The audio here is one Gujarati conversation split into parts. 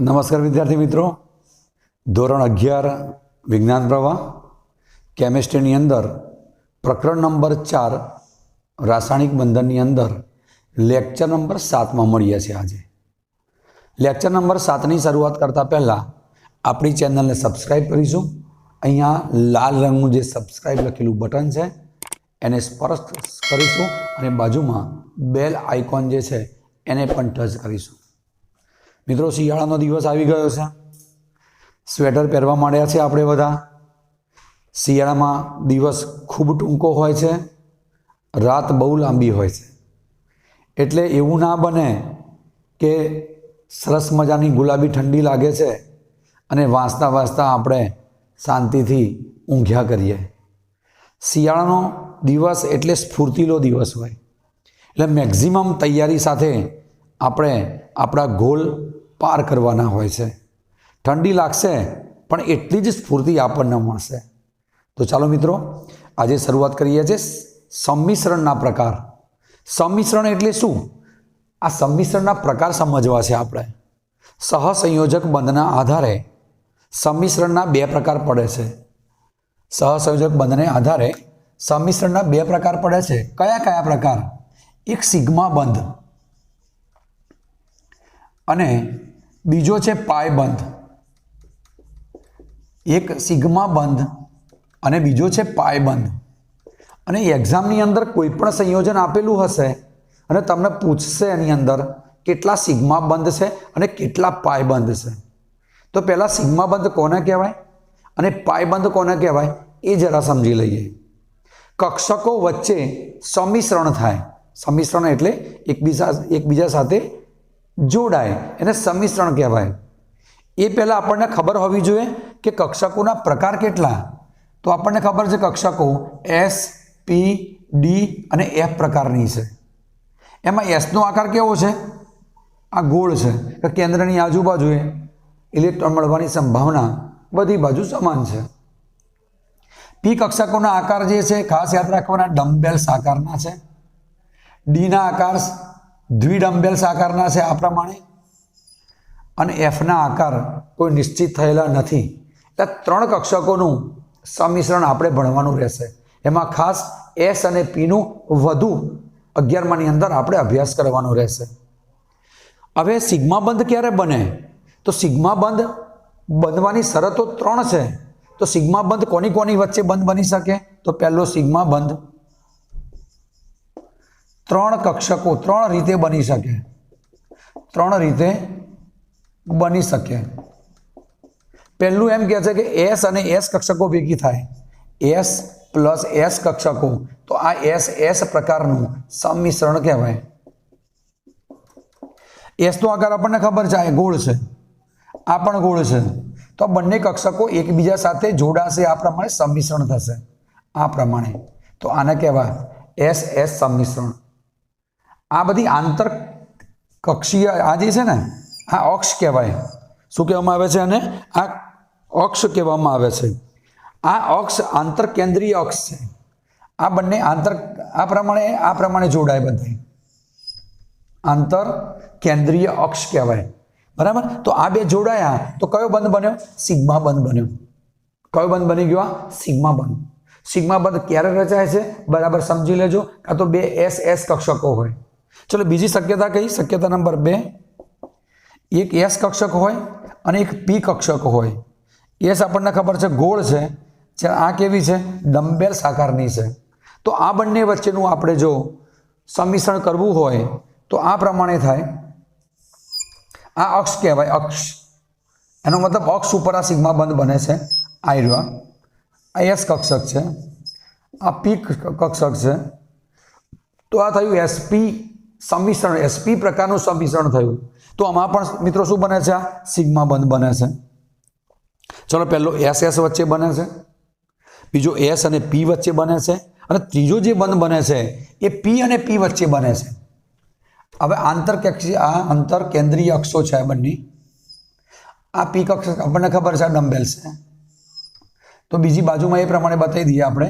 નમસ્કાર વિદ્યાર્થી મિત્રો, ધોરણ 11 વિજ્ઞાન પ્રવાહ કેમિસ્ટ્રીની અંદર પ્રકરણ નંબર 4 રાસાયણિક બંધનની અંદર લેક્ચર નંબર 7માં મળીએ છીએ। આજે લેક્ચર નંબર 7ની શરૂઆત કરતાં પહેલાં આપણી ચેનલને સબસ્ક્રાઈબ કરીશું। અહીંયા લાલ રંગનું જે સબસ્ક્રાઈબ લખેલું બટન છે એને સ્પર્શ કરીશું અને બાજુમાં બેલ આઇકોન જે છે એને પણ ટચ કરીશું। મિત્રો, શિયાળાનો દિવસ આવી ગયો છે। સ્વેટર પહેરવા માંડ્યા છે આપણે બધા। શિયાળામાં દિવસ ખૂબ ટૂંકો હોય છે, રાત બહુ લાંબી હોય છે, એટલે એવું ના બને કે સરસ મજાની ગુલાબી ઠંડી લાગે છે અને વાંચતા વાંચતા આપણે શાંતિથી ઊંઘ્યા કરીએ। શિયાળાનો દિવસ એટલે સ્ફૂર્તિલો દિવસ હોય, એટલે મેક્ઝિમમ તૈયારી સાથે આપણે આપણા ગોલ પાર કરવાના હોય છે। ઠંડી લાગશે પણ એટલી જ સ્ફૂર્તિ આપણને મળશે। તો ચાલો મિત્રો, આજે શરૂઆત કરીએ છીએ સંમિશ્રણના પ્રકાર। સંમિશ્રણ એટલે શું? આ સંમિશ્રણના પ્રકાર સમજવા છે આપણે। સહસંયોજક બંધના આધારે સંમિશ્રણના બે પ્રકાર પડે છે। સહસંયોજક બંધને આધારે સંમિશ્રણના બે પ્રકાર પડે છે। કયા કયા પ્રકાર? એક સિગ્મા બંધ અને બીજો છે પાય બંધ। એક સિગ્મા બંધ અને બીજો છે પાય બંધ। અને એક્ઝામની અંદર કોઈ પણ સંયોજન આપેલું હશે અને તમને પૂછશે એની અંદર કેટલા સિગ્મા બંધ છે અને કેટલા પાય બંધ છે, તો પહેલાં સિગ્મા બંધ કોને કહેવાય અને પાય બંધ કોને કહેવાય એ જરા સમજી લઈએ। કક્ષકો વચ્ચે સંમિશ્રણ થાય। સંમિશ્રણ એટલે એકબીજા સાથે જોડાય, એને સંમિશ્રણ કહેવાય। એ પહેલાં આપણને ખબર હોવી જોઈએ કે કક્ષકોના પ્રકાર કેટલા। તો આપણને ખબર છે કક્ષકો એસ, પી, ડી અને એફ પ્રકારની છે। એમાં એસનો આકાર કેવો છે? આ ગોળ છે કે કેન્દ્રની આજુબાજુએ ઇલેક્ટ્રોન મળવાની સંભાવના બધી બાજુ સમાન છે। પી કક્ષકોના આકાર જે છે ખાસ યાદ રાખવાના, ડમ્બેલ્સ આકારના છે। ડીના આકાર દ્વિડમ્બેલ્સ આકારના છે આ પ્રમાણે, અને એફના આકાર કોઈ નિશ્ચિત થયેલા નથી। એટલે ત્રણ કક્ષકોનું સંમિશ્રણ આપણે ભણવાનું રહેશે। એમાં ખાસ એસ અને પીનું વધુ 11માની અંદર આપણે અભ્યાસ કરવાનો રહેશે। હવે સિગ્મા બંધ ક્યારે બને? તો સિગ્મા બંધ બનવાની શરતો 3 છે। તો સિગ્મા બંધ કોની કોની વચ્ચે બંધ બની શકે? તો પહેલો સિગ્મા બંધ 3 કક્ષકો 3 રીતે બની શકે। 3 રીતે બની શકે। પહેલું એમ કહે છે કે એસ અને એસ કક્ષકો ભેગી થાય, એસ પ્લસ એસ કક્ષકો, તો આ એસ પ્રકારનું સંમિશ્રણ કહેવાય। એસનો આકાર આપણને ખબર છે, આ ગોળ છે, આ પણ ગોળ છે, તો બંને કક્ષકો એકબીજા સાથે જોડાશે, આ પ્રમાણે સંમિશ્રણ થશે આ પ્રમાણે। તો આને કહેવાય એસ એસ સંમિશ્રણ। આ બધી આંતર કક્ષીય આ જે છે ને, આ અક્ષ કહેવાય। શું કહેવામાં આવે છે? અને આ અક્ષ કહેવામાં આવે છે। આ અક્ષ આંતર કેન્દ્રીય અક્ષ છે। આ બંને આ પ્રમાણે જોડાય, બધે આંતર કેન્દ્રીય અક્ષ કહેવાય, બરાબર। તો આ બે જોડાયા તો કયો બંધ બન્યો? સિગ્મા બંધ બન્યો। કયો બંધ બની ગયો? આ સિગ્મા બંધ। સિગ્મા બંધ ક્યારે રચાય છે બરાબર સમજી લેજો, કાં તો બે એસ એસ કક્ષકો હોય। ચલો બીજી શક્યતા કઈ? શક્યતા નંબર 2, એક એસ કક્ષક હોય અને એક પી કક્ષક હોય। એસ આપણને ખબર છે ગોળ છે, જ્યારે આ કેવી છે? ડમ્બેલ્સ આકારની છે। તો આ બંને વચ્ચેનું આપણે જો સંમિશ્રણ કરવું હોય તો આ પ્રમાણે થાય। આ અક્ષ કહેવાય, અક્ષ, એનો મતલબ અક્ષ ઉપર આ સિગ્મા બંધ બને છે। આ એસ કક્ષક છે, આ પી કક્ષક છે, તો આ થયું એસપી સંમિશ્રણ, એસપી પ્રકારનું સંમિશ્રણ થયું। તો આમાં પણ મિત્રો શું બને છે? આ સિગ્મા બંધ બને છે। ચલો, પહેલો એસ એસ વચ્ચે બને છે, બીજો એસ અને પી વચ્ચે બને છે, અને ત્રીજો જે બંધ બને છે એ પી અને પી વચ્ચે બને છે। હવે આંતર કેન્દ્રીય અક્ષો છે બંને। આ પી કક્ષક આપણને ખબર છે ડમ્બેલ્સ છે, તો બીજી બાજુમાં એ પ્રમાણે બતાવી દઈએ આપણે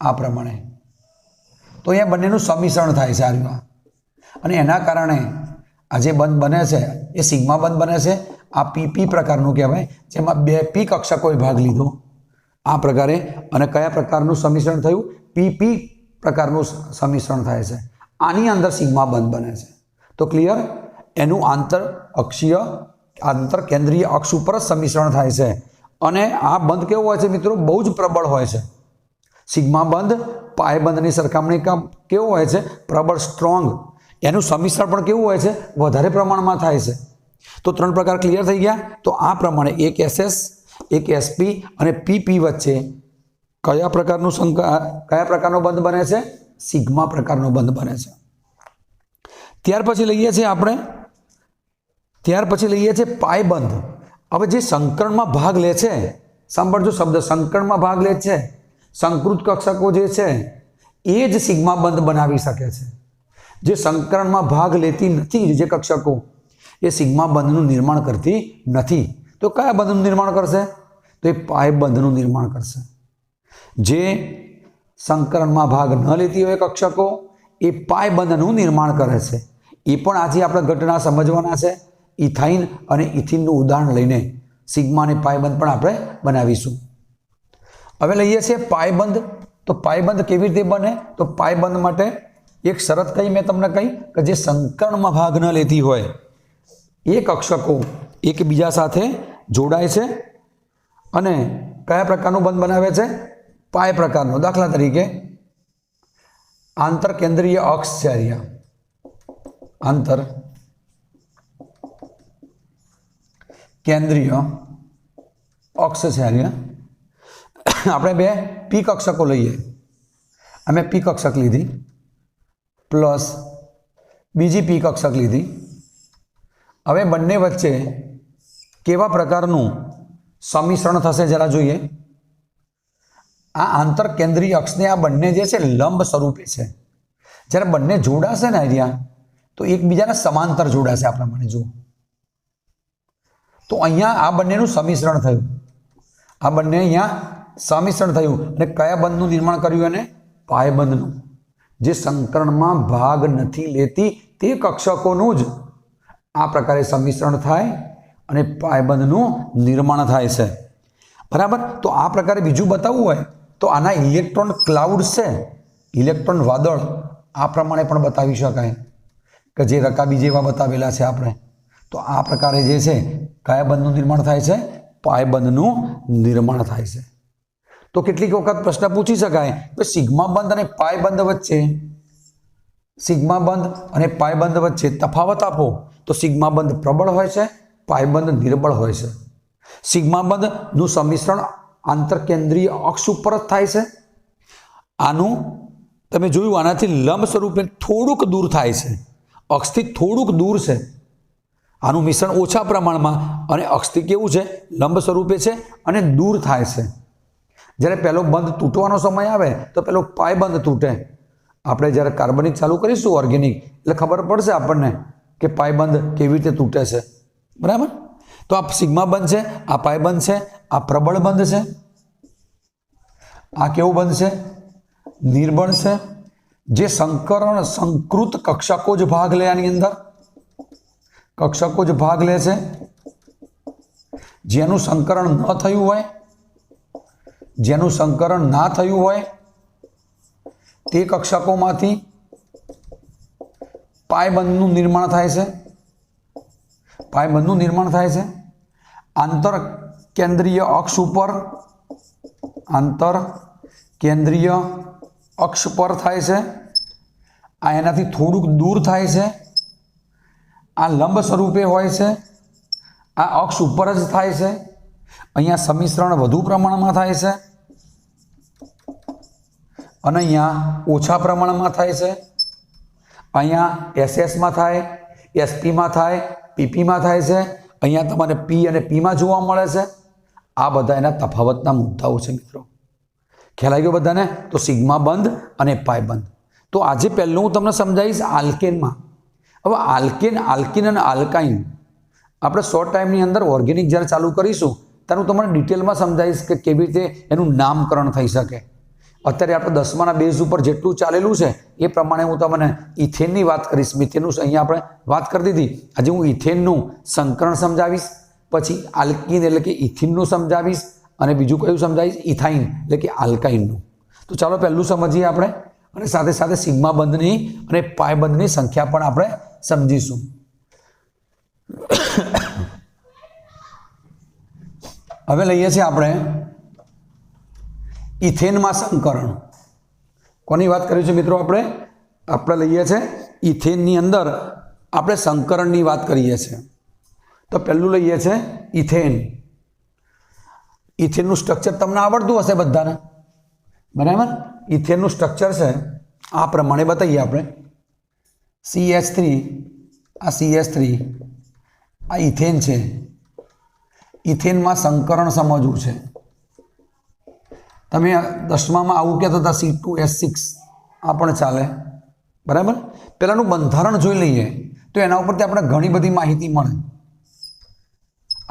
આ પ્રમાણે। તો અહીંયા બંનેનું સંમિશ્રણ થાય છે અને એના કારણે આ જે બંધ બને છે એ સિગ્મા બંધ બને છે આ PP પ્રકારનું કહેવાય, જેમાં 2 P કક્ષકોએ ભાગ લીધો આ પ્રકારે, અને કયા પ્રકારનું સમિશ્રણ થયું? PP પ્રકારનું સમિશ્રણ થાય છે. આની અંદર સિગ્મા બંધ બને છે. તો ક્લિયર? એનું આંતર કેન્દ્રીય અક્ષ ઉપર જ સમિશ્રણ થાય છે. અને આ બંધ કેવો હોય છે મિત્રો? બહુ જ પ્રબળ હોય છે. સિગ્મા બંધ પાય બંધની સરખામણી કેવો હોય છે? પ્રબળ, સ્ટ્રોંગ. એનું સમિશ્રણ પણ કેવું હોય છે? વધારે પ્રમાણમાં થાય છે. તો 3 પ્રકાર ક્લિયર થઈ ગયા. તો આ પ્રમાણે એક SS, એક SP અને PP વચ્ચે કયા પ્રકારનો બંધ બને છે? સિગ્મા પ્રકારનો બંધ બને છે. ત્યાર પછી લઈએ છીએ પાય બંધ. હવે જે સંકરણમાં ભાગ લે છે, સાંભળજો શબ્દ, સંકરણમાં ભાગ લે છે, સંકૃત કક્ષકો જે છે એ જ સિગ્મા બંધ બનાવી શકે છે. જે સંકરણમાં ભાગ લેતી નથી જે કક્ષકો, એ સિગ્મા બંધનું નિર્માણ કરતી નથી. તો કયા બંધનું નિર્માણ કરશે? તો એ પાય બંધનું નિર્માણ કરશે. જે સંકરણમાં ભાગ ન લેતી હોય કક્ષકો, એ પાય બંધનું નિર્માણ કરે છે. એ પણ આજે આપણે ઘટના સમજવાના છે. ઇથાઇન અને ઇથિનનું ઉદાહરણ લઈને સિગ્મા અને પાય બંધ પણ આપણે બનાવીશું. હવે લઈએ છીએ પાય બંધ. તો પાય બંધ કેવી રીતે બને? તો પાય બંધ માટે એક શરત કઈ મેં તમને કહી કે જે સંકરણમાં ભાગ ન લેતી હોય એ કક્ષકો એકબીજા સાથે જોડાય છે અને કયા પ્રકારનું બંધ બનાવે છે? પાય પ્રકારનો. દાખલા તરીકે આંતર કેન્દ્રીય અક્ષ છે, આંતર કેન્દ્રીય અક્ષ છે. આપણે 2 P કક્ષકો લઈએ. અમે P કક્ષક લીધી પ્લસ બીજી P કક્ષક લીધી. હવે બંને વચ્ચે કેવા પ્રકારનું સમિશ્રણ થશે જરા જોઈએ. આ આંતર કેન્દ્રીય અક્ષને આ બંને જે છે લંબ સ્વરૂપે છે. જ્યારે બંને જોડાશે ને અહીંયા, તો એકબીજાના સમાંતર જોડાશે. આ પ્રમાણે જુઓ તો અહીંયા આ બંનેનું સમિશ્રણ થયું. આ બંને અહીંયા સમિશ્રણ થયું અને કયા બંધનું નિર્માણ કર્યું? એને પાય બંધનું. જે સંકરણમાં ભાગ નથી લેતી તે કક્ષકોનું જ આ પ્રકારે સમિશ્રણ થાય અને પાયબંધનું નિર્માણ થાય છે. બરાબર? તો આ પ્રકારે બીજું બતાવવું હોય તો આના ઇલેક્ટ્રોન ક્લાઉડ છે, ઇલેક્ટ્રોન વાદળ, આ પ્રમાણે પણ બતાવી શકાય કે જે રકાબી જેવા બતાવેલા છે આપણે. તો આ પ્રકારે જે છે કયા બંધનું નિર્માણ થાય છે? પાયબંધનું નિર્માણ થાય છે. તો કેટલીક વખત પ્રશ્ન પૂછી શકાય કે સિગ્મા બંધ અને પાયબંધ વચ્ચે તફાવત આપો. તો સિગ્મા બંધ પ્રબળ હોય છે, પાયબંધ નિર્બળ હોય છે. સિગ્મા બંધનું સમિશ્રણ આંતરકેન્દ્રીય અક્ષ ઉપર જ થાય છે. આનું તમે જોયું, આનાથી લંબ સ્વરૂપે થોડુંક દૂર થાય છે, અક્ષથી થોડુંક દૂર છે. આનું મિશ્રણ ઓછા પ્રમાણમાં અને અક્ષથી કેવું છે? લંબ સ્વરૂપે છે અને દૂર થાય છે. જ્યારે પહેલો બંધ તૂટવાનો સમય આવે તો પેલો પાય બંધ તૂટે. આપણે જ્યારે કાર્બનિક ચાલુ કરીશું ઓર્ગેનિક, એટલે ખબર પડશે આપણને કે પાય બંધ કેવી રીતે તૂટે છે. બરાબર? તો આ સિગ્મા બંધ છે, આ પાય બંધ છે, આ પ્રબળ બંધ છે. આ કેવું બંધ છે? નિર્બળ છે. જે સંકૃત કક્ષકો જ ભાગ લે, આની અંદર કક્ષકો જ ભાગ લે છે. જેનું સંકરણ ન થયું હોય, જેનું સંકરણ ના થયું હોય તે કક્ષકોમાંથી પાયબંધનું નિર્માણ થાય છે. પાયબંધનું નિર્માણ થાય છે આંતર કેન્દ્રીય અક્ષ ઉપર, આંતર કેન્દ્રીય અક્ષ પર થાય છે. આ એનાથી થોડુંક દૂર થાય છે. આ લંબ સ્વરૂપે હોય છે. આ અક્ષ ઉપર જ થાય છે. અહીંયા સમિશ્રણ વધુ પ્રમાણમાં થાય છે અને અહીંયા ઓછા પ્રમાણમાં થાય છે. અહીંયા SS-માં થાય, SP-માં થાય, PP-માં થાય છે. અહીંયા તમારે P અને P-માં જોવા મળે છે. આ બધા એના તફાવતના મુદ્દાઓ છે મિત્રો. ખ્યાલ આવી ગયો બધાને? તો સિગ્મા બંધ અને પાય બંધ. તો આજે પહેલું હું તમને સમજાવીશ આલ્કેનમાં. હવે આલ્કીન અને આલ્કાઇન આપણે શોર્ટ ટાઈમની અંદર ઓર્ગેનિક જ્યારે ચાલુ કરીશું ત્યારે હું તમને ડિટેલમાં સમજાવીશ કે કેવી રીતે એનું નામકરણ થઈ શકે. અત્યારે આપણે 10માના બેઝ ઉપર જેટલું ચાલેલું છે એ પ્રમાણે હું તમને ઇથેનની વાત કરીશ. મિથેનનું અહીંયા આપણે વાત કરી દીધી. આજે હું ઇથેનનું સંકરણ સમજાવીશ, પછી આલ્કીન એટલે કે ઇથિનનું સમજાવીશ અને બીજું કયું સમજાવીશ ઇથાઇન એટલે કે આલ્કાઇનનું. તો ચાલો પહેલું સમજીએ આપણે અને સાથે સાથે સિગ્મા બંધની અને પાય બંધની સંખ્યા પણ આપણે સમજીશું. હવે લઈએ છીએ આપણે ઇથેનમાં સંકરણ. કોની વાત કરી છે મિત્રો? આપણે લઈએ છીએ ઇથેનની અંદર આપણે સંકરણની વાત કરીએ છીએ. તો પહેલું લઈએ છીએ ઇથેન. ઇથેનનું સ્ટ્રક્ચર તમને આવડતું હશે બધાને, બરાબર? ઇથેનનું સ્ટ્રક્ચર છે આ પ્રમાણે બતાવીએ આપણે. CH3, આ CH3, આ ઇથેન છે. ઇથેનમાં સંકરણ સમજવું છે. તમે 10મામાં આવું કહેતા હતા C2H6, આ પણ ચાલે, બરાબર? પહેલાંનું બંધારણ જોઈ લઈએ તો એના ઉપરથી આપણે ઘણી બધી માહિતી મળે.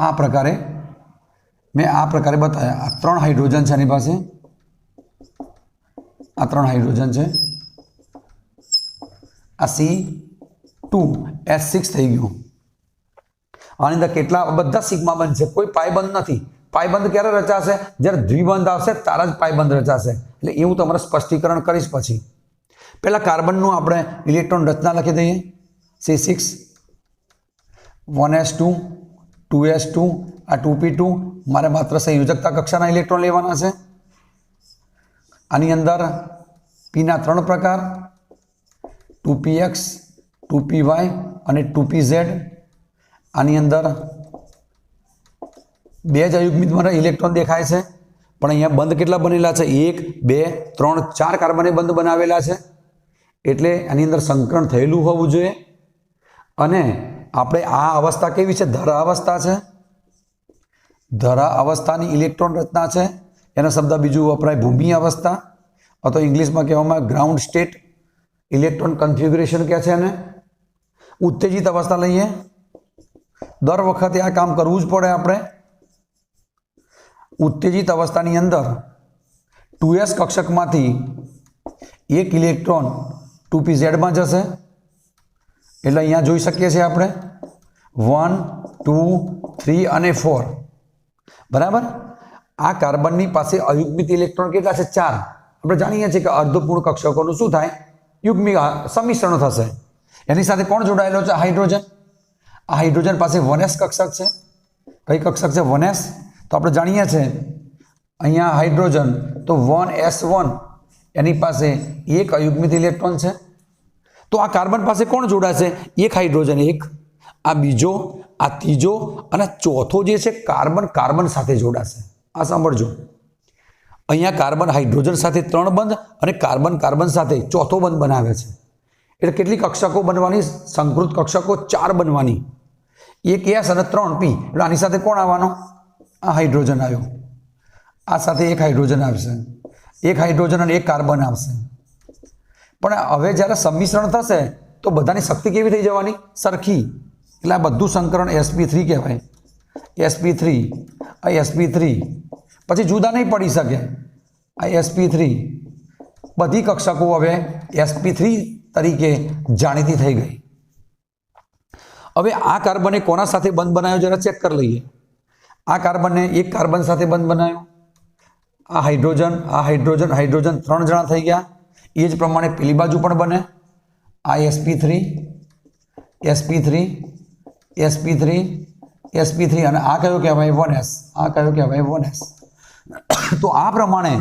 આ પ્રકારે મેં આ પ્રકારે બતાવ્યા. આ 3 હાઇડ્રોજન છે એની પાસે, આ 3 હાઇડ્રોજન છે. આ C2H6 થઈ ગયું. આની અંદર કેટલા બધા સિગ્મા બંધ છે, કોઈ પાયબંધ નથી. પાયબંધ ક્યારે રચાશે? જ્યારે દ્વિબંધ આવશે ત્યારે જ પાયબંધ રચાશે. એટલે એવું તમારે સ્પષ્ટીકરણ કરીશ. પછી પહેલાં કાર્બનનું આપણે ઇલેક્ટ્રોન રચના લખી દઈએ. C6, 1s2, 2s2, આ 2p2. મારે માત્ર સંયોજકતા કક્ષાના ઇલેક્ટ્રોન લેવાના છે. આની અંદર પીના 3 પ્રકાર, 2px, 2py અને 2pz. આની અંદર 2 જ અયુગ્મિત મારા ઇલેક્ટ્રોન દેખાય છે, પણ અહીંયા બંધ કેટલા બનેલા છે? 1, 2, 3, 4 કાર્બને બંધ બનાવેલા છે. એટલે આની અંદર સંકરણ થયેલું હોવું જોઈએ. અને આપણે આ અવસ્થા કેવી છે? ધરા અવસ્થા છે. ધરા અવસ્થાની ઇલેક્ટ્રોન રચના છે. એનો શબ્દ બીજું વપરાય ભૂમિ અવસ્થા, અથવા ઇંગ્લિશમાં કહેવામાં ગ્રાઉન્ડ સ્ટેટ ઇલેક્ટ્રોન કન્ફિગ્યુરેશન કહે છે. એને ઉત્તેજિત અવસ્થા લઈએ. દર વખતે આ કામ કરવું જ પડે આપણે. ઉત્તેજિત અવસ્થાની અંદર 2s કક્ષકમાંથી એક ઇલેક્ટ્રોન 2pz માં જશે. એટલે અહીંયા જોઈ શકીએ છીએ આપણે 1, 2, 3 અને 4, બરાબર? આ કાર્બનની પાસે અયુગ્મિત ઇલેક્ટ્રોન કેટલા છે? 4. આપણે જાણીએ છીએ કે અર્ધપૂર્ણ કક્ષકોનું શું થાય? યુગ્મિક સંમિશ્રણ થશે. એની સાથે કોણ જોડાયેલો છે? હાઇડ્રોજન. આ હાઇડ્રોજન પાસે 1s કક્ષક છે. કઈ કક્ષક છે? 1s. તો આપણે જાણીએ છીએ અહીંયા હાઇડ્રોજન તો 1s1, એની પાસે એક અયુગ્મિત ઇલેક્ટ્રોન છે. તો આ કાર્બન પાસે કોણ જોડાશે? એક હાઇડ્રોજન, એક. આ બીજો, આ ત્રીજો અને ચોથો જે છે કાર્બન કાર્બન સાથે જોડાશે. આ સાંભળજો, અહીંયા કાર્બન હાઇડ્રોજન સાથે 3 બંધ અને કાર્બન કાર્બન સાથે ચોથો બંધ બનાવે છે. એટલે કેટલી કક્ષકો બનવાની? સંકૃત કક્ષકો 4 બનવાની. 1s અને 3p. એટલે આની સાથે કોણ આવવાનો? આ હાઇડ્રોજન આવ્યો. આ સાથે એક હાઇડ્રોજન આવશે, એક હાઇડ્રોજન અને એક કાર્બન આવશે. પણ હવે જ્યારે સંમિશ્રણ થશે તો બધાની શક્તિ કેવી થઈ જવાની? સરખી. એટલે આ બધું સંકરણ sp3 કહેવાય. sp3, આ sp3 પછી જુદા નહીં પડી શકે. આ sp3 બધી કક્ષકો હવે sp3 તરીકે જાણીતી થઈ ગઈ. હવે આ કાર્બને કોના સાથે બંધ બનાવ્યો જરા ચેક કરી લઈએ. આ કાર્બનને એક કાર્બન સાથે બંધ બનાવ્યો. આ હાઇડ્રોજન, આ હાઇડ્રોજન, હાઇડ્રોજન 3 જણા થઈ ગયા. એ જ પ્રમાણે પેલી બાજુ પણ બને. આ sp3, sp3, sp3, sp3 અને આ કયો કહેવાય? 1s. આ કયો કહેવાય? 1s. તો આ પ્રમાણે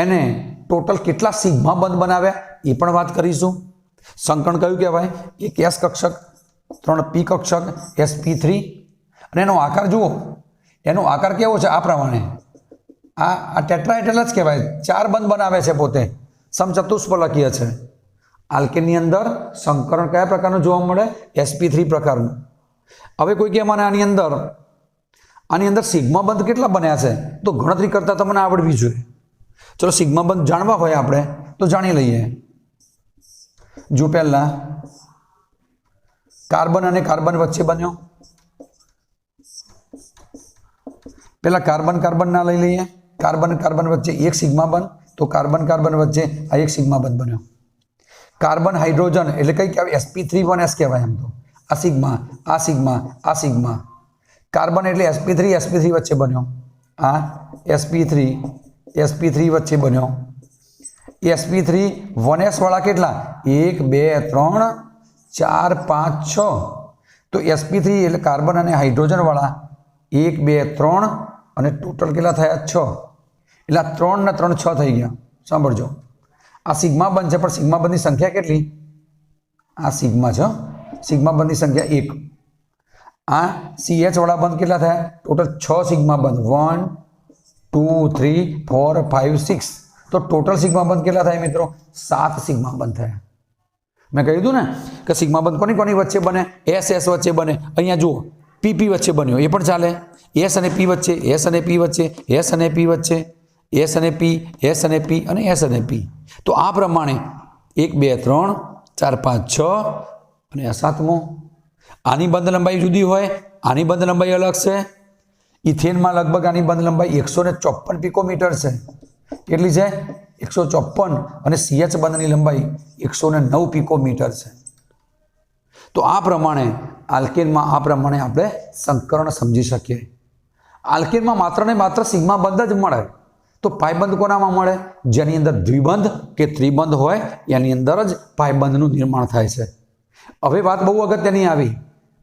એને ટોટલ કેટલા સિગ્મા બંધ બનાવ્યા એ પણ વાત કરીશું. સંકરણ કયું કહેવાય? એક s કક્ષક, 3 p કક્ષક, sp3. અને એનો આકાર જુઓ. એનો આકાર કેવો છે? આ પ્રમાણે. આ ટેટ્રાહેડ્રલ જ કહેવાય. 4 બંધ બનાવે છે પોતે. સમચતુષ્ફલકીય છે. આલ્કેનની અંદર સંકરણ કયા પ્રકારનું જોવા મળે? sp3 પ્રકારનું. હવે કોઈ કહે મને આની અંદર સિગ્મા બંધ કેટલા બન્યા છે? તો ગણતરી કરતા તમને આવડવી જોઈએ. ચલો સિગ્મા બંધ જાણવા હોય આપણે તો જાણી લઈએ. જો પહેલા કાર્બન અને કાર્બન વચ્ચે બન્યો. પહેલા કાર્બન કાર્બન ના લઈ લઈએ. કાર્બન કાર્બન વચ્ચે એક સિગ્મા બંધ, તો કાર્બન કાર્બન વચ્ચે આ એક સિગ્મા બંધ બન્યો. કાર્બન હાઇડ્રોજન એટલે કઈ કહેવાય? sp3 1s કહેવાય. એમ તો આ સિગ્મા, આ સિગ્મા, આ સિગ્મા. કાર્બન એટલે sp3 વચ્ચે બન્યો, આ sp3 વચ્ચે બન્યો. sp3 1s વાળા કેટલા 1 2 3 4 5 6. તો sp3 એટલે કાર્બન અને હાઇડ્રોજન વાળા 1 2 3 અને ટોટલ કેટલા થયા 6. એટલે આ 3 ને 3 6 થઈ ગયા. સાંભળજો, આ સિગ્મા બંધ છે, પણ સિગ્મા બંધની સંખ્યા કેટલી? આ સિગ્મા છે, સિગ્મા બંધની સંખ્યા 1. આ CH વાળા બંધ કેટલા થયા? ટોટલ 6 સિગ્મા બંધ, 1 2 3 4 5 6. તો ટોટલ સિગ્મા બંધ કેટલા થાય મિત્રો? 7 સિગ્મા બંધ થયા. મેં કહ્યું હતું ને કે સિગ્મા બંધ કોની કોની વચ્ચે બને? SS વચ્ચે બને. અહીંયા જુઓ PP વચ્ચે બન્યો, એ પણ ચાલે. S અને P વચ્ચે, S અને P વચ્ચે, S અને P વચ્ચે, S અને P, S અને P અને S અને P. તો આ પ્રમાણે 1 2 3 4 5 6 અને આ 7મો. આની બંધ લંબાઈ જુદી હોય, આની બંધ લંબાઈ અલગ છે. ઇથેનમાં લગભગ આની બંધ લંબાઈ 154 પિકોમીટર છે. કેટલી છે? 154. અને CH બંધની લંબાઈ 109 પિકોમીટર છે. તો આ પ્રમાણે આલ્કેનમાં આ પ્રમાણે આપણે સંકરણ સમજી શકીએ. આલ્કેનમાં માત્ર ને માત્ર સિગ્મા બંધ જ મળે. તો પાયબંધ કોનામાં મળે? જેની અંદર દ્વિબંધ કે ત્રિબંધ હોય એની અંદર જ પાયબંધનું નિર્માણ થાય છે. હવે વાત બહુ અગત્યની આવી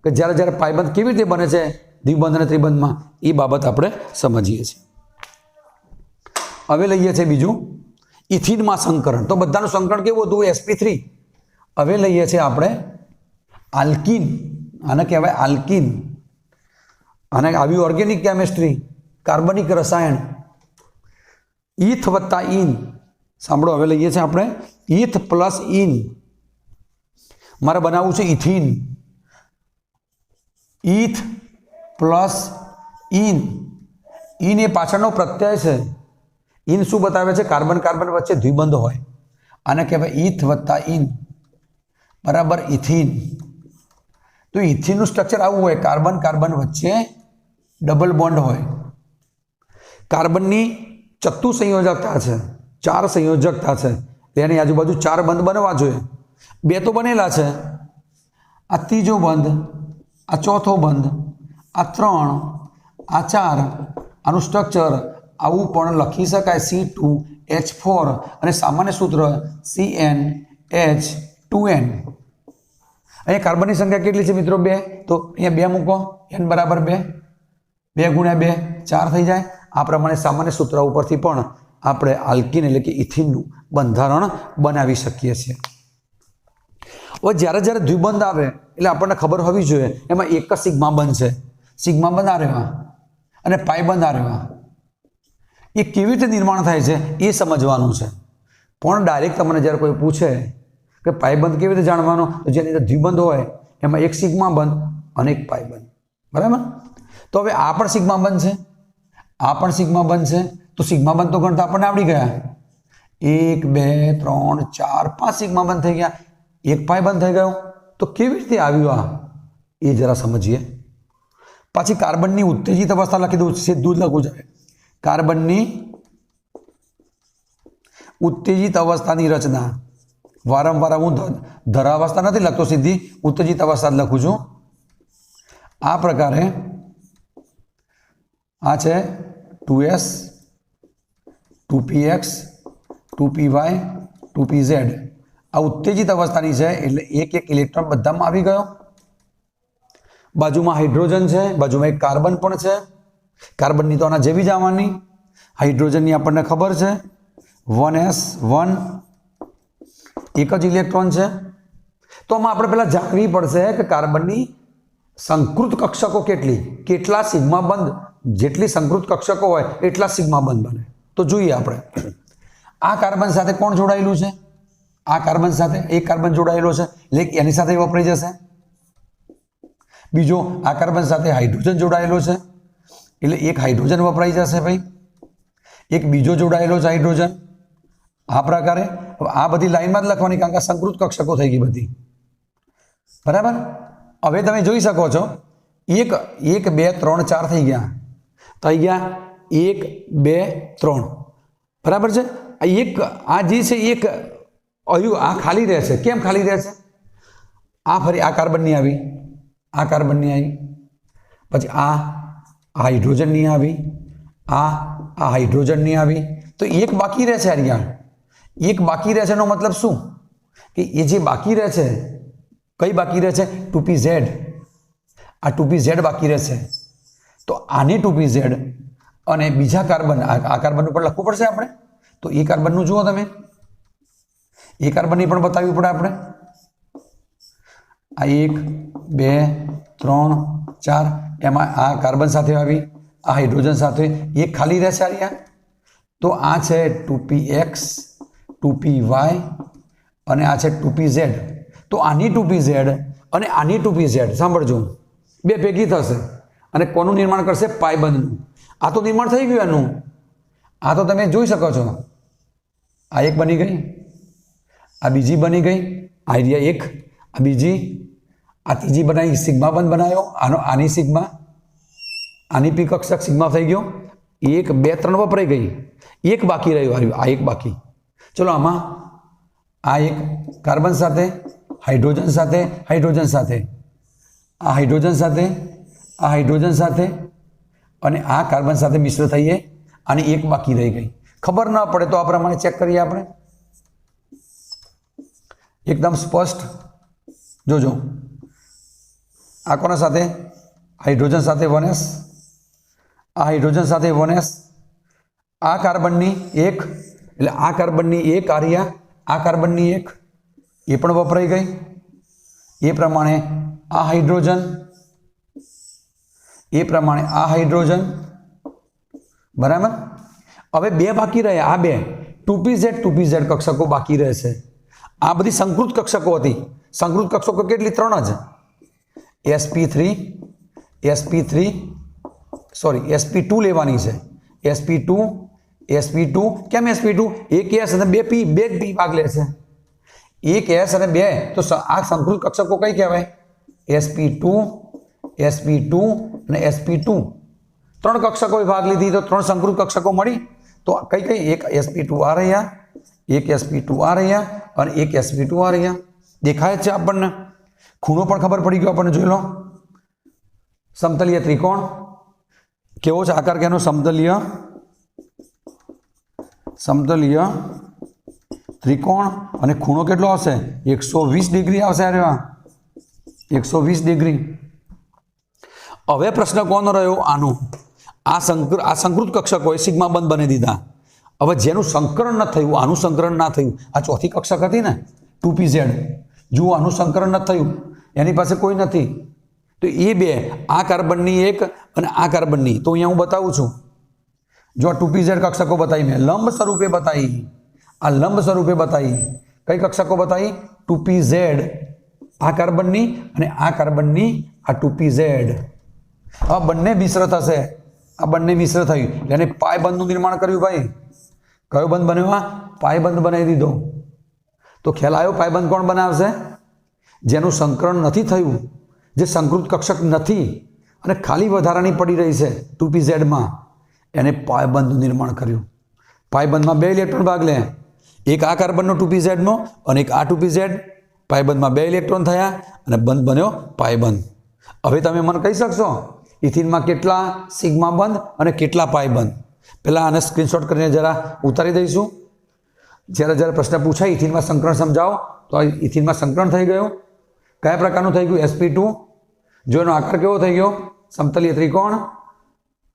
કે જ્યારે જ્યારે પાયબંધ કેવી રીતે બને છે દ્વિબંધ અને ત્રિબંધમાં, એ બાબત આપણે સમજીએ છીએ. હવે લઈએ છીએ બીજું ઇથિનમાં સંકરણ. તો બધાનું સંકરણ કેવું હતું? sp3. હવે લઈએ છીએ આપણે આલ્કીન. આને કહેવાય આલ્કીન. અને આવી ઓર્ગેનિક કેમિસ્ટ્રી, કાર્બનિક રસાયણ, ઈથ વત્તા ઈન. સાંભળો, હવે લઈએ છીએ આપણે ઈથ પ્લસ ઈન. મારે બનાવવું છે ethene. Eth plus ene. Ene એ પાછળનો પ્રત્યય છે. ઈન શું બતાવે છે? કાર્બન કાર્બન વચ્ચે દ્વિબંધ હોય. આને કહેવાય ઈથ વત્તા ઈન બરાબર ઇથિન. તો ઇથિનનું સ્ટ્રક્ચર આવું હોય, કાર્બન કાર્બન વચ્ચે ડબલ બોન્ડ હોય. કાર્બનની ચતુસંયોજકતા છે, 4 સંયોજકતા છે. તેની આજુબાજુ 4 બંધ બનવા જોઈએ. 2 તો બનેલા છે. આ ત્રીજો બંધ, આ ચોથો બંધ, આ 3, આ 4. આનું સ્ટ્રક્ચર આવું પણ લખી શકાય C2H4 અને સામાન્ય સૂત્ર CnH2n. અહીંયા કાર્બનની સંખ્યા કેટલી છે મિત્રો? 2. તો અહીંયા 2 મૂકો, n બરાબર 2. 2 ગુણ્યા 2 4 થઈ જાય. આ પ્રમાણે સામાન્ય સૂત્ર ઉપરથી પણ આપણે આલ્કીન એટલે કે ઇથિનનું બંધારણ બનાવી શકીએ છીએ. હવે જ્યારે જ્યારે દ્વિબંધ આવે એટલે આપણને ખબર હોવી જોઈએ એમાં એક જ સિગ્મા બંધ છે. સિગ્મા બંધ આ રહેવા અને પાઈ બંધ આ રહેવા. એ કેવી રીતે નિર્માણ થાય છે એ સમજવાનું છે. પણ ડાયરેક્ટ તમને જ્યારે કોઈ પૂછે કે પાયબંધ કેવી રીતે જાણવાનો, તો જેની અંદર દ્વિબંધ હોય એમાં એક સિગ્મા બંધ અને એક પાયબંધ. બરાબર? તો હવે આ પણ સિગ્મા બંધ છે, આ પણ સિગ્મા બંધ છે. તો સિગ્મા બંધ તો ગણતા આપણને આવડી ગયા. 1 2 3 4 5 સિગ્મા બંધ થઈ ગયા. એક પાયબંધ થઈ ગયો. તો કેવી રીતે આવ્યું આ એ જરા સમજીએ. પાછી કાર્બનની ઉત્તેજિત અવસ્થા લખી દઉં, સીધું જ લખવું જોઈએ. કાર્બનની ઉત્તેજિત અવસ્થાની રચના. વારંવાર હું ધરાવસ્થા નથી લખતો, સીધી ઉત્તેજિત અવસ્થા જ લખું છું. આ પ્રકારે આ છે 2s 2px 2py 2pz. આ ઉત્તેજિત અવસ્થાની છે એટલે એક એક ઇલેક્ટ્રોન બધામાં આવી ગયો. બાજુમાં હાઇડ્રોજન છે, બાજુમાં એક કાર્બન પણ છે. કાર્બનની તો આના જેવી જ આવવાની. હાઇડ્રોજનની આપણને ખબર છે 1s1 એક જ ઇલેક્ટ્રોન છે. તો આમાં આપણે પહેલાં જાણવી પડશે કે કાર્બનની સંકૃત કક્ષકો કેટલા સિગ્મા બંધ. જેટલી સંકૃત કક્ષકો હોય એટલા સિગ્મા બંધ બને. તો જોઈએ આપણે આ કાર્બન સાથે કોણ જોડાયેલું છે? આ કાર્બન સાથે એક કાર્બન જોડાયેલો છે એટલે એની સાથે વપરાઈ જશે. બીજો આ કાર્બન સાથે હાઇડ્રોજન જોડાયેલો છે એટલે એક હાઇડ્રોજન વપરાઈ જશે ભાઈ. એક બીજો જોડાયેલો છે હાઇડ્રોજન. આ પ્રકારે આ બધી લાઈનમાં જ લખવાની, કારણ કે સંકૃત કક્ષકો થઈ ગઈ બધી. બરાબર? હવે તમે જોઈ શકો છો 1 2 3 4 થઈ ગયા. 1 2 3 બરાબર છે. આ જે છે એક આ ખાલી રહે છે. કેમ ખાલી રહે છે? આ ફરી આ કાર્બનની આવી, આ કાર્બનની આવી. પછી આ હાઇડ્રોજન નહીં આવી, આ હાઇડ્રોજન નહીં આવી, તો એક બાકી રહે છે યાર. એક બાકી રહે છે એનો મતલબ શું કે એ જે બાકી રહે છે, કઈ બાકી રહે છે? 2pz. આ 2pz બાકી રહે છે. તો આને 2pz અને બીજા કાર્બન, આ કાર્બન ઉપર લખવું પડશે આપણે. તો એ કાર્બનનું જુઓ તમે, એ કાર્બનની પણ બતાવવી પડે આપણે. આ 1 2 3 4 એમાં આ કાર્બન સાથે આવી, આ હાઇડ્રોજન સાથે, એક ખાલી રહેશે આ. તો આ છે 2px 2py અને આ છે 2pz. તો આની 2pz અને આની 2pz સાંભળજો, બે ભેગી થશે અને કોનું નિર્માણ કરશે? પાયબંધનું. આ તો નિર્માણ થઈ ગયું એનું. આ તો તમે જોઈ શકો છો. આ એક બની ગઈ, આ બીજી બની ગઈ, આઈડિયા એક, આ બીજી, આ ત્રીજી બનાવી, સિગ્મા બંધ બનાવ્યો, આની સિગ્મા, આની પી કક્ષક સિગ્મા થઈ ગયો. 1 2 3 વપરાઈ ગઈ, એક બાકી રહ્યું. આ એક બાકી. ચલો આમાં આ એક કાર્બન સાથે, હાઇડ્રોજન સાથે, હાઇડ્રોજન સાથે, આ હાઇડ્રોજન સાથે, આ હાઇડ્રોજન સાથે અને આ કાર્બન સાથે મિશ્ર થઈએ, આની એક બાકી રહી ગઈ. ખબર ના પડે તો આ પ્રમાણે ચેક કરીએ આપણે. એકદમ સ્પષ્ટ જોજો. આ કોના સાથે? હાઇડ્રોજન સાથે 1s, આ હાઇડ્રોજન સાથે 1s, આ કાર્બનની એક, એટલે આ કાર્બનની એક આર્યા, આ કાર્બનની એક, એ પણ વપરાઈ ગઈ. એ પ્રમાણે આ હાઇડ્રોજન, એ પ્રમાણે આ હાઇડ્રોજન, બરાબર. હવે બે બાકી રહે, આ બે 2pz કક્ષકો બાકી રહેશે. આ બધી સંકૃત કક્ષકો હતી. સંકૃત કક્ષકો કેટલી? 3 જ. sp2 લેવાની છે. sp2 કેમ sp2? એક s અને બે p, બે જ p ભાગ લે છે. એક s અને બે, તો આ સંકૃત કક્ષકો કઈ કહેવાય? sp2 અને sp2. 3 કક્ષકો ભાગ લીધી તો 3 સંકૃત કક્ષકો મળી. તો કઈ કઈ? એક sp2 આ રહ્યા, એક sp2 આ રહ્યા અને એક sp2 આ રહ્યા. દેખાય છે આપણને? ખૂણો પણ ખબર પડી ગયો આપણને. જોઈ લો. સમતલીય ત્રિકોણ કેવો છે? આકાર કેનો? સમતલીય ત્રિકોણ. અને ખૂણો કેટલો આવશે? 120 ડિગ્રી આવશે. અરે વાહ, 120 ડિગ્રી. હવે પ્રશ્ન કોનો રહ્યો? આનો. આ સંકૃત કક્ષકોએ સિગ્મા બંધ બની દીધા. હવે જેનું સંકરણ ન થયું, આનું સંકરણ ના થયું, આ ચોથી કક્ષક હતી ને 2pz, જુઓ આનું સંકરણ ન થયું, એની પાસે કોઈ નથી. તો એ બે, આ કાર્બનની એક અને આ કાર્બનની, તો અહીંયા હું બતાવું છું. જો આ 2pz કક્ષકો બતાવી, મેં લંબ સ્વરૂપે બતાવી. આ લંબ સ્વરૂપે બતાવી. કઈ કક્ષકો બતાવી? 2pz, આ કાર્બનની અને આ કાર્બનની, આ 2pz. આ બંને મિશ્ર થશે. આ બંને મિશ્ર થયું એટલે એને પાય બંધનું નિર્માણ કર્યું. ભાઈ કયો બંધ બન્યો? આ પાય બંધ બનાવી દીધો. તો ખ્યાલ આવ્યો? પાય બંધ કોણ બનાવશે? જેનું સંકરણ નથી થયું, જે સંકૃત કક્ષક નથી અને ખાલી વધારાની પડી રહી છે 2pz માં, એને પાયબંધનું નિર્માણ કર્યું. પાયબંધમાં 2 ઇલેક્ટ્રોન ભાગ લે. એક આ કાર્બનનો 2pz નો અને એક આ 2pz. પાયબંધમાં 2 ઇલેક્ટ્રોન થયા અને બંધ બન્યો પાયબંધ. હવે તમે મને કહી શકશો ઇથિનમાં કેટલા સિગ્મા બંધ અને કેટલા પાયબંધ? પહેલાં આને સ્ક્રીનશોટ કરીને જરા ઉતારી દઈશું. જ્યારે પ્રશ્ન પૂછાય ઇથિનમાં સંકરણ સમજાવો, તો આ ઇથિનમાં સંકરણ થઈ ગયું. કયા પ્રકારનું થઈ ગયું? sp2. જો એનો આકાર કેવો થઈ ગયો? સમતલીય ત્રિકોણ.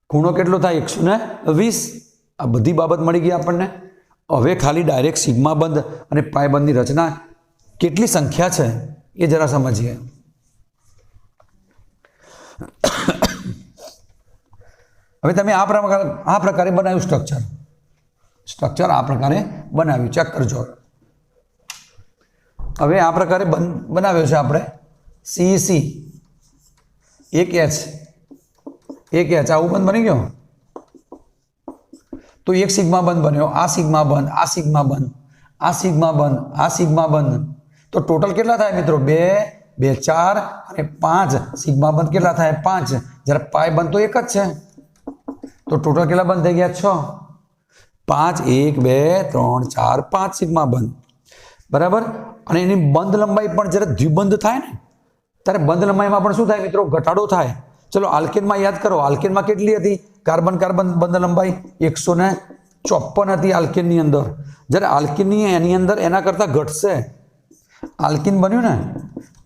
ખૂણો કેટલો થાય? 120. આ બધી બાબત મળી ગઈ આપણને. હવે ખાલી ડાયરેક્ટ સિગ્મા બંધ અને પાયબંધની રચના કેટલી સંખ્યા છે એ જરા સમજીએ. હવે તમે આ પ્રકારે બનાવ્યું સ્ટ્રક્ચર આ પ્રકારે બનાવ્યું. ચેક કરજો. હવે આ પ્રકારે બનાવ્યો છે આપણે CEC. એક H આવું બંધ બની ગયો. તો એક સિગ્મા બંધ બન્યો. આ સિગ્મા બંધ, આ સિગ્મા બંધ, આ સિગ્મા બંધ, આ સિગ્મા બંધ. તો ટોટલ કેટલા થાય મિત્રો? 2 2 4 અને 5. સિગ્મા બંધ કેટલા થાય? 5. જ્યારે પાય બંધ તો એક જ છે. તો ટોટલ કેટલા બંધ થઈ ગયા? 6. 5 1 2 3 4 5 સિગ્મા બંધ. બરાબર. અને એની બંધ લંબાઈ પણ જ્યારે દ્વિબંધ થાય ને, ત્યારે બંધ લંબાઈમાં પણ શું થાય મિત્રો? ઘટાડો થાય. चलो आल्केन में याद करो, आल्केन में केटली हती कार्बन कार्बन बंध लंबाई 154 हती आल्केन नी अंदर। ज्यारे आल्केन नी एनी अंदर एना करता घटशे, आल्किन बन्यु ने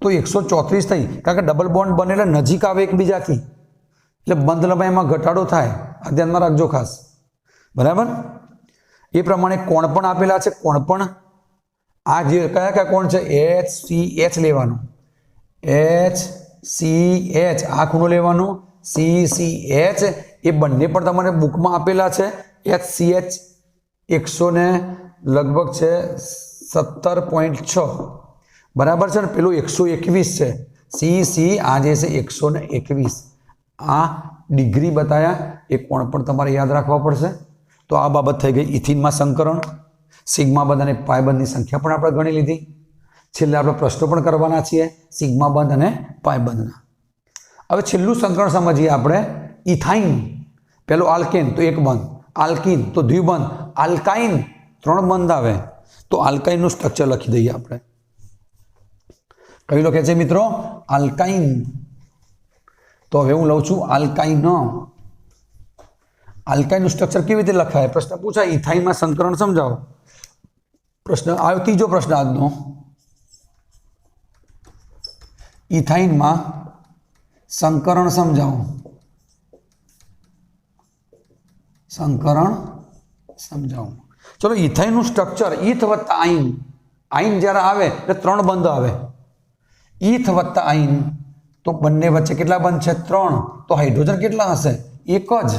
तो 134 थई, कारण के डबल बॉन्ड बने એટલે નજીક આવે એકબીજાથી, એટલે બંધ લંબાઈમાં ઘટાડો થાય। આ ધ્યાનમાં રાખજો ખાસ, બરાબર। એ પ્રમાણે કોણ પણ આપેલા છે, કોણ પણ આ જે કયા કયા કોણ છે HCH લેવાનો, HCH આ ખૂણો લેવાનો, CCH એ બંને પણ તમારે બુકમાં આપેલા છે। HCH 100 ને લગભગ છે 17.6 बराबर है। पेलू 121 है, CC आज से 121 आ डिग्री बताया, एक कोण पर तमारे याद रखवा पड़े। तो आ बाबत थी गई इथीन में संकरण, सिग्मा बंध और पाई बंध की संख्या पण आपणे गणी लीधी। छेल्ले आपणे प्रश्नो पण करवाना छीए सिग्मा बंध और पाई बंधना। हवे छेल्लुं संकरण समझीए आपणे। इथाइन पेलो आल्केन तो एक बंध, आल्कीन तो द्विबंध, आल्काइन 3 बंध आवे। तो आल्काइन नुं स्ट्रक्चर लखी दईए आपणे। कई लखे छे मित्रों आल्काइन, तो हवे हूँ लઉં છું आल्काइन। आल्काइन स्ट्रक्चर केवी रीते लखाय, प्रश्न पूछा इथाइन में संकरण समझाओ। प्रश्न आयो तीजो प्रश्न आजनो, इथाइन में संकरण समझाओ, संकरण समझाओ। चलो इथाइन स्ट्रक्चर ईथ वत्ता आइन, आइन ज्यारे आवे એટલે 3 बंध आवे, ईथ वत्ता आइन तो बंने वच्चे केटला बंध छे 3, तो हाइड्रोजन केटला हशे 1 ज,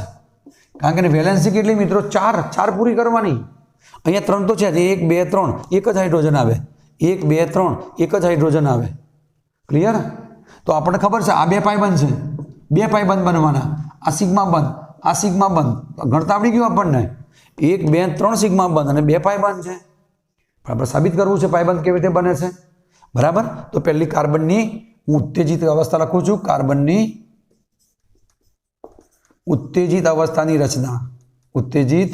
कारण के वेलेंसी केटली मित्रों 4 पूरी करवानी। अहींया 3 तो छे, 1 2 3 1 ज हाइड्रोजन आवे, 1 2 3 1 ज हाइड्रोजन आवे। क्लियर? तो आपणे खबर छे आ 2 पाई बंध छे, 2 पाई बंध बनवाना, आ सिग्मा बंध, आ सिग्मा बंध गणता आवडी गयुं आपणने। 1 2 3 सिग्मा बंध अने 2 पाई बंध छे, आपणे साबित करवुं छे पाई बंध केवी रीते बने छे, बराबर। तो पहली कार्बन नी उत्तेजित अवस्था लखुं छुं, कार्बन नी उत्तेजित अवस्थानी रचना, उत्तेजित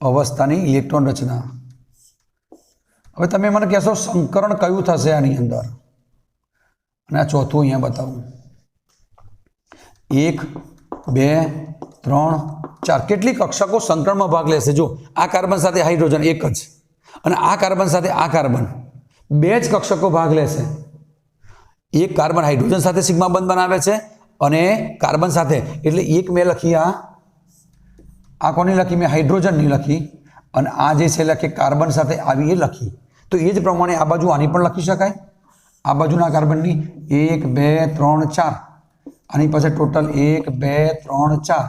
अवस्थानी इलेक्ट्रॉन रचना। हवे तमे मने कहेशो संकरण कयुं थशे आनी अंदर, अने आ चौथुं अहींया बतावुं। 1 2 3 4 केटली कक्षको संकरण में भाग लेशे? जो आ कार्बन साथे हाइड्रोजन 1 ज, अने आ कार्बन साथे आ कार्बन 2 ज कक्षको भाग लेशे। एक कार्बन हाइड्रोजन साथे सिग्मा बंध बनावे छे अने कार्बन साथे, एटले एक मैं लखी, आ कोनी लखी मैं हाइड्रोजन नहीं लखी, अने आ जे छे लखे कार्बन साथे आवी ए लखी। तो ए ज प्रमाणे आ बाजू आनी पण लखी शकाय, आ बाजूना कार्बननी 1 2 3 4, आनी पाछळ टोटल 1 2 3 4,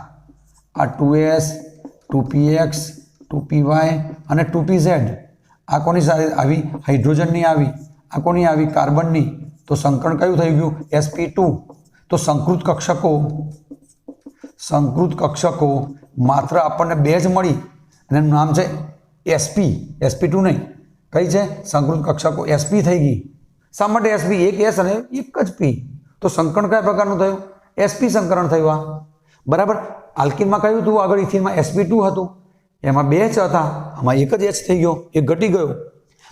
आ 2s 2px 2py अने 2pz। आ कोनी साथे आवी हाइड्रोजननी आवी, आ कोनी आवी कार्बननी। तो संकरण कयुं थई गयुं? sp2। तो संकृत कक्षको मात्र आपने 2 ज मळी, अने एनुं नाम छे sp, sp2 नहीं, कई छे संकृत कक्षको sp थई गई। शा माटे sp? एक s अने एक ज p। तो संकरण कया प्रकारनुं थयुं? sp संकरण थयुं आ, बराबर। आल्किन में कयुं हतुं आगळ? इथीन में sp2 हतुं, एमां 2 ज हता, आमां एक ज h थई गयो, एक घटी गयो।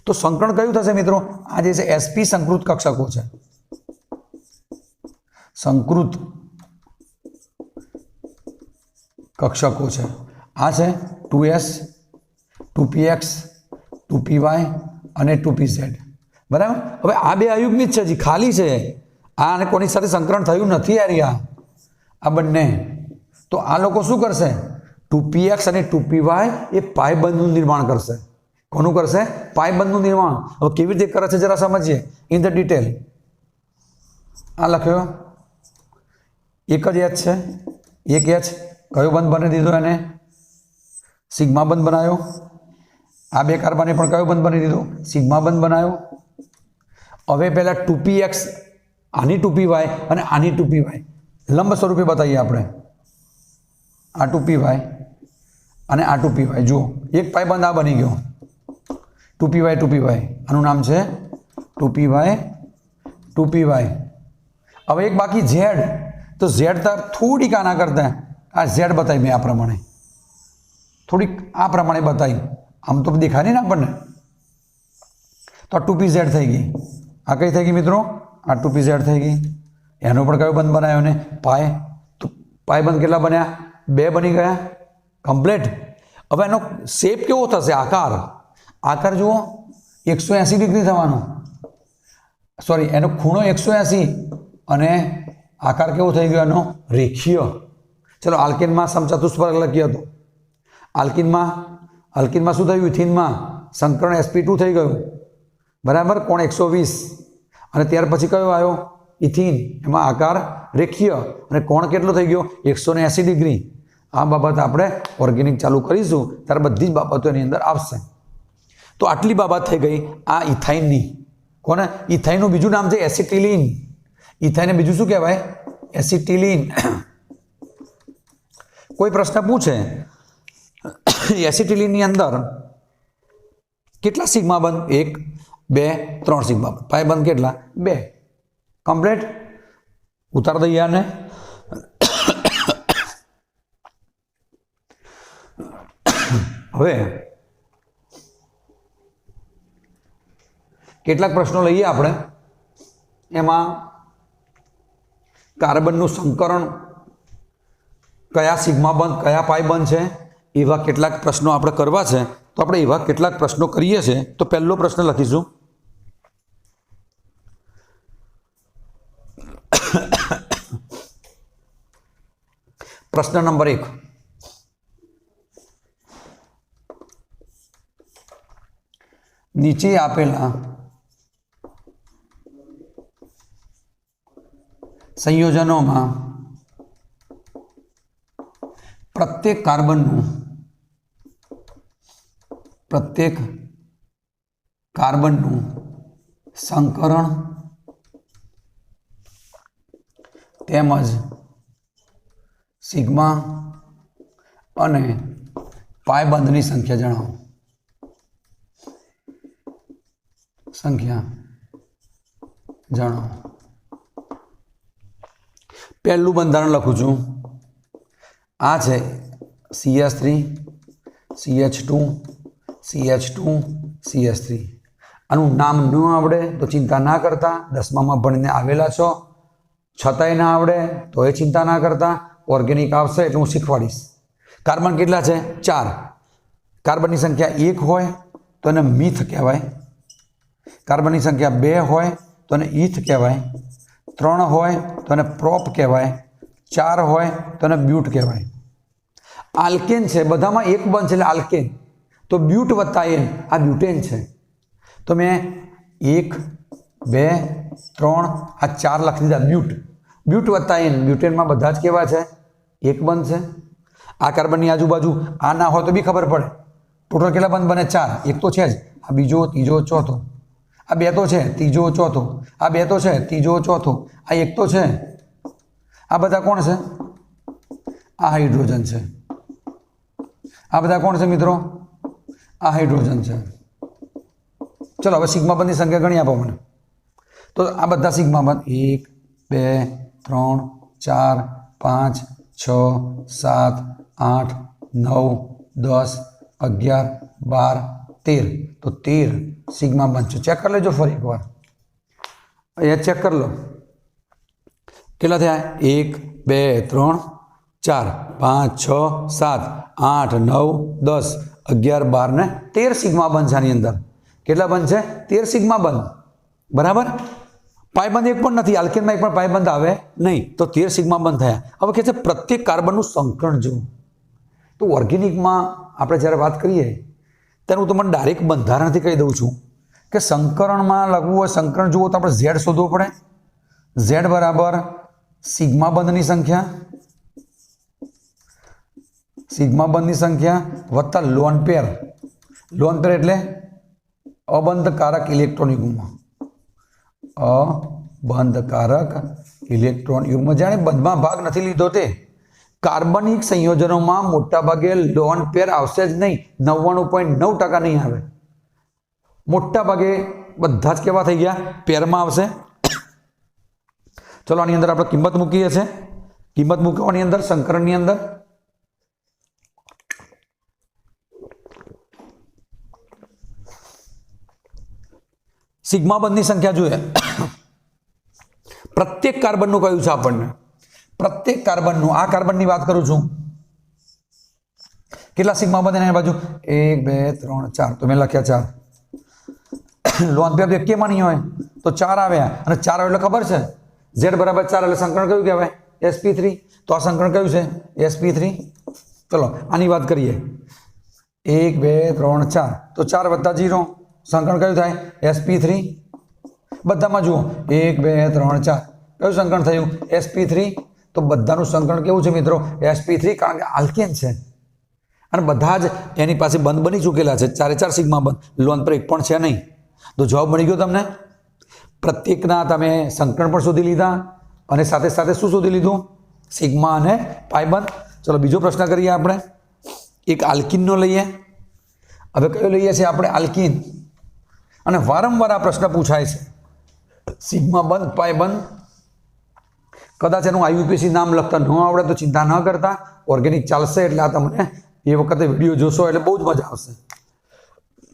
तो संकरण कयुं थशे मित्रों? आ जे छे sp संकृत कक्षको छे, संकृत कक्षको छे। आ छे 2s 2px 2py अने 2pz, बराबर। हवे आ 2 अयुग्मित छे, जी खाली छे, आ अने कोनी साथे संकरण थयुं नथी यार, आ बंने। तो आ लोको शुं करशे? 2px अने 2py ए पाई बंधनुं निर्माण करशे। कोनु करशे? पाई बंधनुं निर्माण। हवे केवी रीते करे छे जरा समझीए इन द डिटेल। आ लख्यो 1 ज एच छे, 1 एच कयो बंध बनी दीधो एने? सिग्मा बंध बनायो। आ 2 कार्बने पण कयो बंध बनी दीधो? सिग्मा बंध बनायो। हवे पहेला 2px आनी 2py अने आनी 2py लंब स्वरूपे बताईए आपणे। आ 2py अने आ 2py, जुओ एक पाई बंध आ बनी गयो 2py 2py, आनुं नाम छे 2py 2py। हवे एक बाकी z, तो z तो थोड़ी आना करता है, आ z बताई मैं आ प्रमाणे, थोड़ी आ प्रमाणे बताई, आम तो दिखा नहीं ना अपन। तो आ 2pz थी गई, आ कई थी गई मित्रों? आ 2pz थी गई, એનો પણ કયો બંધ બનાવ્યો ને પાય, તો પાય બંધ કેટલા બન્યા? 2 બની ગયા કમ્પ્લીટ. હવે એનો શેપ કેવો થશે? આકાર. આકાર જુઓ 180 ડિગ્રી થવાનો, સોરી એનો ખૂણો 180 અને આકાર કેવો થઈ ગયો એનો? રેખીય. ચલો આલ્કેનમાં સમચતુષ્ફલક લખ્યો હતો. આલ્કીનમાં શું થયું? ઇથિનમાં સંકરણ sp2 થઈ ગયું, બરાબર, કોણ 120. અને ત્યાર પછી કયો આવ્યો? ઇથિન. એમાં આકાર રેખીય અને કોણ કેટલો થઈ ગયો? 180 ડિગ્રી. આ બાબત આપણે ઓર્ગેનિક ચાલુ કરીશું ત્યારે બધી જ બાબતો એની અંદર આવશે. તો આટલી બાબત થઈ ગઈ આ ઇથાઇનની. કોને? ઇથાઇનનું બીજું નામ છે એસિટિલિન. ઇથાઇનને બીજું શું કહેવાય? એસિટિલિન. કોઈ પ્રશ્ન પૂછે એસિટિલિનની અંદર કેટલા સિગ્મા બંધ? 1 2 3 સિગ્મા બંધ. પાય બંધ કેટલા? 2. કમ્પ્લીટ. ઉતાર દઈએ આને. હવે કેટલાક પ્રશ્નો લઈએ આપણે. એમાં કાર્બનનું સંકરણ કયા સિગ્મા બંધ કયા પાય બંધ છે એવા કેટલાક પ્રશ્નો આપણે કરવા છે. તો આપણે એવા કેટલાક પ્રશ્નો કરીએ છીએ. તો પહેલો પ્રશ્ન લખીશું. પ્રશ્ન નંબર 1. નીચે આપેલા સંયોજનોમાં પ્રત્યેક કાર્બનનું સંકરણ તેમજ સિગ્મા અને પાય બંધની સંખ્યા જણાવો. પહેલું બંધારણ લખું છું. આ છે CH3 CH2 CH2 CH3. આનું નામ ન આવડે તો ચિંતા ના કરતા, 10મામાં ભણીને આવેલા છો. છતાંય ના આવડે તો એ ચિંતા ના કરતા, ઓર્ગેનિક આવશે એટલે હું શીખવાડીશ. કાર્બન કેટલા છે? 4. કાર્બનની સંખ્યા 1 હોય તો એને મિથ કહેવાય. કાર્બનની સંખ્યા 2 હોય તો એને ઇથ કહેવાય. 3 હોય તો એને પ્રોપ કહેવાય. 4 હોય તો એને બ્યુટ કહેવાય. આલ્કેન છે, બધામાં 1 બંધ છે એટલે આલ્કેન. તો બ્યુટ વત્તા એન આ બ્યુટેન છે. તો મેં 1 2 3 આ 4 લખી દીધા બ્યુટ. બ્યુટ વત્તા એન. બ્યુટેનમાં બધા જ કેવા છે? 1 બંધ છે. આ કાર્બનની આજુબાજુ આ ના હોય તો બી ખબર પડે. ટોટલ કેટલા બંધ બને? 4. એક તો છે જ, આ બીજો ત્રીજો ચોથો, આ 2 તો છે, ત્રીજો ચોથો, આ 2 તો છે, ત્રીજો ચોથો, આ 1 તો છે. આ બધા કોણ છે? આ હાઇડ્રોજન છે. આ બધા કોણ છે મિત્રો? આ હાઇડ્રોજન છે. ચલો હવે સિગ્મા બંધની સંખ્યા ગણી આપો મને. તો આ બધા સિગ્મા બંધ 1 2 3 4 5 6 7 8 9 10 11 12 13. તો 13 સિગ્મા બંધ છે. ચેક કરી લેજો ફરી એકવાર. અહીંયા ચેક કરી લો કેટલા થયા? 1 2 3 4 5 6 7 8 9 10 11 12 ને 13 સિગ્મા બંધ છે આની અંદર. કેટલા બંધ છે? 13 સિગ્મા બંધ. બરાબર. પાયબંધ એક પણ નથી. આલ્કેનમાં એક પણ પાયબંધ આવે નહીં. તો 13 સિગ્મા બંધ થયા. હવે કહે છે પ્રત્યેક કાર્બનનું સંકરણ જુઓ. તો ઓર્ગેનિકમાં આપણે જ્યારે વાત કરીએ ત્યારે હું તમને ડાયરેક્ટ બંધારણથી કહી દઉં છું કે સંકરણમાં લખવું હોય, સંકરણ જુઓ તો આપણે Z શોધવો પડે. Z બરાબર સિગ્મા બંધની સંખ્યા વત્તા લોન પેર. લોન પેર એટલે અબંધકારક ઇલેક્ટ્રોન યુગ્મ. અબંધકારક ઇલેક્ટ્રોન યુગ્મ. જાણે બંધમાં ભાગ નથી લીધો તે કાર્બનિક સંયોજનોમાં મોટાભાગે લોન પેર આવશે જ નહીં. 99.9% નહીં આવે. મોટાભાગે બધા જ કેવા થઈ ગયા? પેરમાં આવશે. ચલો આની અંદર આપણે કિંમત મૂકીએ છીએ. કિંમત મૂકવાની અંદર સંકરણની અંદર સિગ્મા બંધની સંખ્યા જોઈએ. प्रत्येक कार्बन कहू छे आपने प्रत्येक कार्बन आ कार्बन की बात करूँ छूँ के सिग्मा बंध एनी बाजू 1 2 3 4 तो मैं लख्या 4 लोन पे एक में नहीं हो तो 4 आव्या अने 4 एटले खबर है Z बराबर 4 एटले संकरण क्यू कहेवाय sp3 तो आ संकरण क्यू है sp3 चलो आनी बात करिए 1 2 3 4 तो 4 + 0 संकरण क्यू थाय sp3 बधामां जुओ 1 2 3 4 क्यू संकरण थयुं sp3 तो बधानुं संकरण केवुं छे मित्रों sp3 कारण के आल्केन छे अने बधा ज एनी पासे बंध बनी चूकेला छे 4 सिग्मा बंध लोन पर एक पण छे नहीं तो जवाब मळी गयो तमने प्रत्येकना तमे संकरण पण शोधी लीधा अने साथे साथे शुं शोधी लीधुं सिग्मा अने पाई बंध। चलो बीजो प्रश्न करिए आपणे एक आल्कीननो लईए हवे कयो लईए छे आपणे आल्कीन अने वारंवार आ प्रश्न पूछाय छे सिग्मा बंध पाई बंध कदाच एनुं आईयूपीएससी नाम लखता न आवडे तो चिंता न करता ऑर्गेनिक चालशे एटले आ तमने ए वखते विडियो जोशो एटले बहु ज मजा आवशे।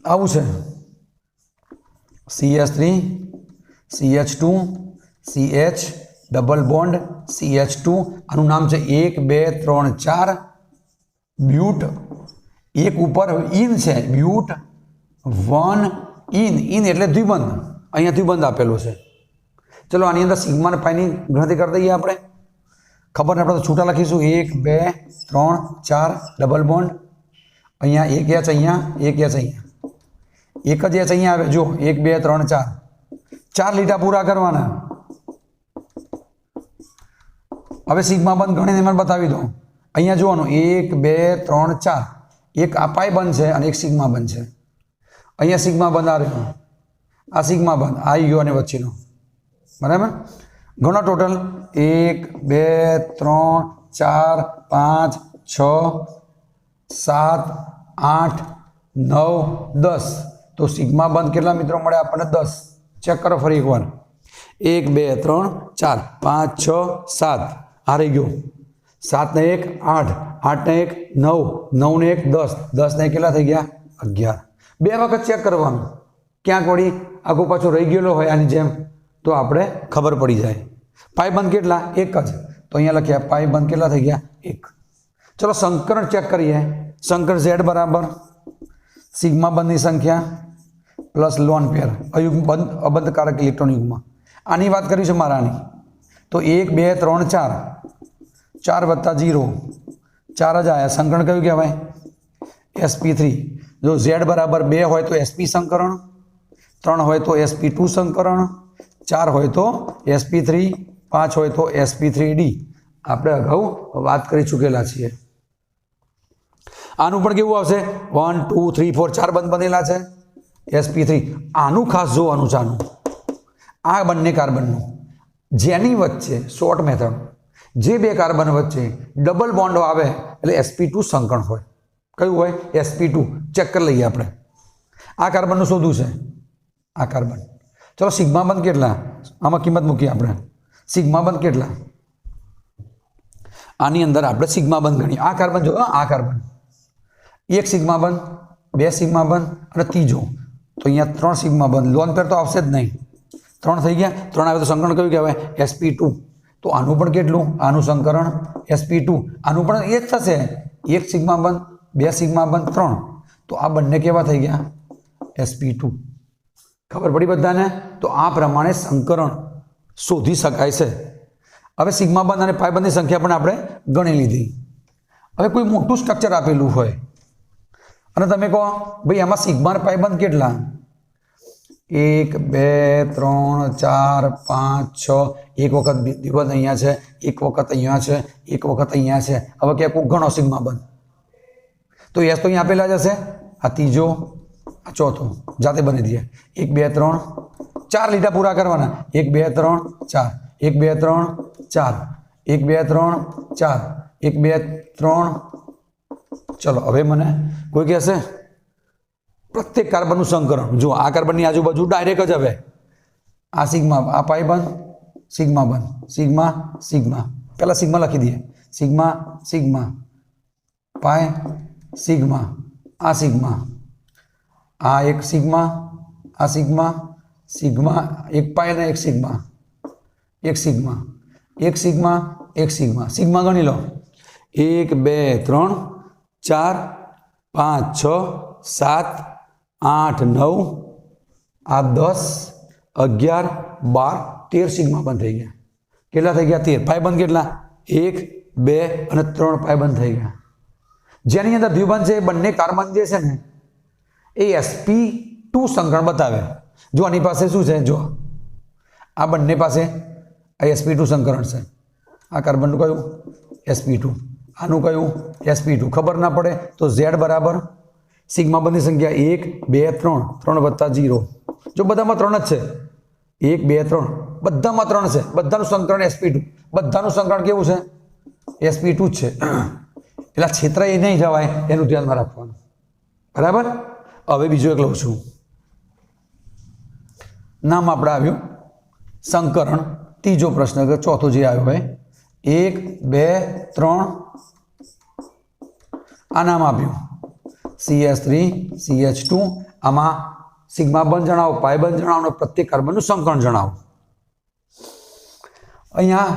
आवुं छे CH3 CH2 CH double bond CH2 आनु नाम है 1 2 3 4 ब्यूट एक ऊपर इन है ब्यूट 1 इन एटले द्विबंध अहींया द्विबंध आपेलो है। चलो आनी अंदर सिग्मा ने पाई गणतरी कर दईए आपणे खबर ने आपणे तो छूटा लखीशुं 1 2 3 4 डबल बॉन्ड अहींया 1 H अहींया 1 H अहींया एक ज एच अहींया आवे जो 1 2 3 4 4 लीटा पूरा करवाना। हवे सिग्मा बंध गणीने मने बतावी दो अहींया जोवानुं 1 2 3 4 एक आ पाई बंध छे अने एक सिग्मा बंध छे अहींया सिग्मा बंध आ रह्यो आ सिग्मा बंध आई गयो अने वच्चेनो बराबर गणो टोटल 1 2 3 4 5 6 7 8 9 10 तो सिग्मा बंध के मित्रों मळे आपणे 10 चेक करो फरी एक बार 1 2 3 4 5 6 7 आ रही गयो 7 ने 1 8 8 ने 1 9 9 ने 1 10 10 ने केटला थई गया 11 बे वखत चेक करवानुं क्यांक वળી आगो पाछो रही गયેલો होय आनी जेम तो आपणे खबर पड़ी जाए। पाई बंध केटला एक ज तो अहींया लख्या पाई बंध केटला थई गया 1। चलो संकरण चेक करिए संकरण Z बराबर सिग्मा बंध की संख्या प्लस लोन पेयर अयुग्म बंध अबंधकारक इलेक्ट्रॉन युग्म आनी बात करी छे मारानी तो 1 2 3 4 4 + 0 4 ज आया संकरण क्यू कहेवाय sp3 जो Z बराबर 2 होय तो sp संकरण 3 होय तो sp2 संकरण 4 होय तो sp3 5 होय तो sp3d आपणे अगाऊ बात करी चूकेला छीए। आनु पण केवुं आवशे 1 2 3 4 4 बंध बनेला छे sp3 आनु खास जोवानुं छे आनु आ बंने कार्बननुं जेनी वच्चे शॉर्ट मेथड जे बे कार्बन वच्चे डबल बॉन्ड आवे एटले sp2 संकरण होय कयुं होय sp2 चेक कर लईए आपणे आ कार्बननुं शोधवुं छे आ कार्बन। चलो सिग्मा बंध केटला आमां किंमत मूकीए आपणे सिग्मा बंध केटला आनी अंदर आपणे सिग्मा बंध गणीए आ कार्बन जो आ कार्बन एक सिग्मा बंध 2 सिग्मा बंध अने तीजो तो अहींया 3 सिग्मा बंध लोन पेर तो आवशे ज नहीं 3 थई गया 3 आवे तो संकरण क्यू कहेवाय sp2 तो आनुं पण केटलुं आनुं संकरण sp2 आनुं पण ए ज थशे एक सिग्मा बंध 2 सिग्मा बंध 3 तो आ बंने केवा थई गया sp2 खबर पड़ी बधाने तो आ प्रमाणे संकरण शोधी शकाय छे। हवे सिग्मा बंध अने पाई बंधनी संख्या पण आपणे गणी लीधी। हवे कोई मोटुं स्ट्रक्चर आपेलुं होय अने तमे कहो भाई आमां सिग्मा अने पाई बंध केटला 1 2 3 4 5 6 एक वखत द्विबंध अहींया छे एक वखत अहींया छे एक वखत अहींया छे हवे के गणो सिग्मा बंध तो एस तो अहींया आपेला ज हशे आ तीजो आ चौथो जाते बनी दिए 1 2 3 4 लीटा पूरा करवाना 1 2 3 4 1 2 3 4 1 2 3 4 1 2 3 चलो हवे मने कोई कहेशे प्रत्येक कार्बन संकरण जो आ कार्बन आजूबाजू डायरेक्ट ज हवे आ सिग्मा आ पाई बंध सिग्मा सिग्मा पहला सिग्मा लखी दिए सिग्मा सिग्मा पाई सिग्मा आ एक सिग्मा आ सिग्मा सिग्मा एक पाई ने एक सिग्मा एक सिग्मा एक सिग्मा एक सिग्मा सिग्मा गणी लो 1 2 3 4 5 6 7 8 9 आ 10 11 12 13 सिग्मा बंद थी गया केटला थी गया 13 पाई बंद केटला 1 2 અને 3 पाई बंद थी गया जेनी अंदर द्विबंध है बंने कार्बन जे छे ने ए sp2 संकरण बतावे जो आनी पासे शुं छे जो आ बंने पासे sp2 संकरण है आ कार्बन नु कयुं sp2 आनु कयुं sp2 खबर ना पड़े तो z बराबर सिग्मा बंधनी संख्या 1 2 3 3 वत्ता 0 जो बधामां 3 ज छे 1 2 3 बधामां 3 छे बधानुं संकरण sp2 बधानुं संकरण केवुं छे sp2 ज छे એટલે છેતરાઈ નહીં જવાય એનું ધ્યાનમાં રાખવાનું બરાબર હવે બીજો એક લઉં છું નામ આપણે આવ્યું સંકરણ ત્રીજો પ્રશ્ન કે ચોથો જે આવ્યો હોય 1 2 3 આ નામ આપ્યું CH3 CH2 આમાં સિગ્મા બંધ જણાવો પાઈ બંધ જણાવો પ્રત્યેક કાર્બનનું સંકરણ જણાવો અહીંયા